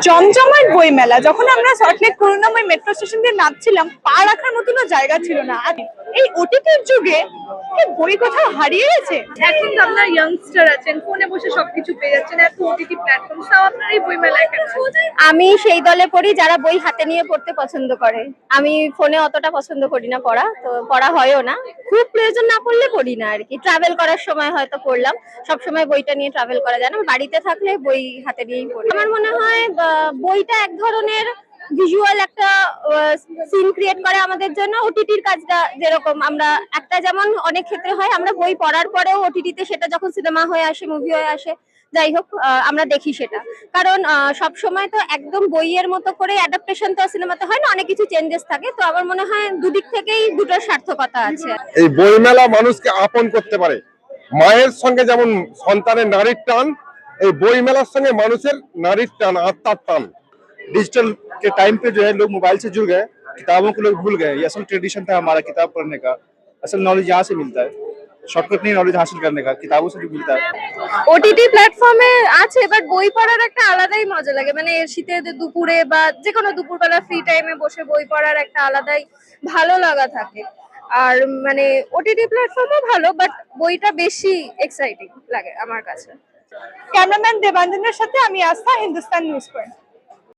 জমজমাট বই মেলা। যখন আমরা সল্টলেক করুণাময় মেট্রো স্টেশন দিয়ে নামছিলাম, পা রাখার মতনও জায়গা ছিল না। আর এই ওটিটির যুগে কি বই কোথাও হারিয়ে গেছে? এখন তো আপনার ইয়াংস্টার আছেন, ফোনে বসে সবকিছু পেয়ে যাচ্ছেন, এত ওটিটি প্ল্যাটফর্ম, তাও আপনার এই বই মেলায় কেন আসছেন? আমি সেই দলে পড়ি যারা বই হাতে নিয়ে পড়তে পছন্দ করে। আমি ফোনে অতটা পছন্দ করি না পড়া, তো পড়া হয়ও না। খুব প্রয়োজন না পড়লে পড়ি না আর কি। ট্রাভেল করার সময় হয়তো পড়লাম, সবসময় বইটা নিয়ে ট্রাভেল করা যায় না। বাড়িতে থাকলে বই হাতে নিয়েই পড়ি। আমার মনে হয় বইটা এক ধরনের ভিজুয়াল একটা সিন ক্রিয়েট করে আমাদের জন্য। ওটিটির কাজটা যেরকম, আমরা একটা যেমন অনেক ক্ষেত্রে হয় আমরা বই পড়ার পরেও ওটিটিতে সেটা যখন সিনেমা হয়ে আসে, মুভি হয়ে আসে, যাই হোক আমরা দেখি সেটা। কারণ সব সময় তো একদম বইয়ের মতো করে অ্যাডাপ্টেশন তো সিনেমাতে হয় না, অনেক কিছু চেঞ্জেস থাকে। তো আমার মনে হয় দুদিক থেকেই দুটোর সার্থকতা আছে। এই বইমেলা মানুষকে আপন করতে পারে। মায়ের সঙ্গে যেমন সন্তানের নারীর টান, এই বইমেলার সঙ্গে মানুষের নারীর টান, আত্মার টান। डिजिटल के टाइम पे जो है लोग मोबाइल से जुड़ गए, किताबों को लोग भूल गए। ये असल ट्रेडिशन था हमारा किताब पढ़ने का। असल नॉलेज यहाँ से मिलता है, शॉर्टकट नहीं नॉलेज हासिल करने का, किताबों से जो मिलता है। ওটিটি প্ল্যাটফর্মে আছে, বাট বই পড়ার একটা আলাদাই মজা লাগে। মানে শীতের দুপুরে বা যে কোনো দুপুরবেলা ফ্রি টাইমে বসে বই পড়ার একটা আলাদাই ভালো লাগা থাকে। আর মানে ওটিটি প্ল্যাটফর্মও ভালো, বাট বইটা বেশি এক্সাইটিং লাগে আমার কাছে। ক্যামেরাম্যান দেবাঞ্জনের সাথে আমি আস্থা, হিন্দুস্তান নিউজ পয়েন্ট।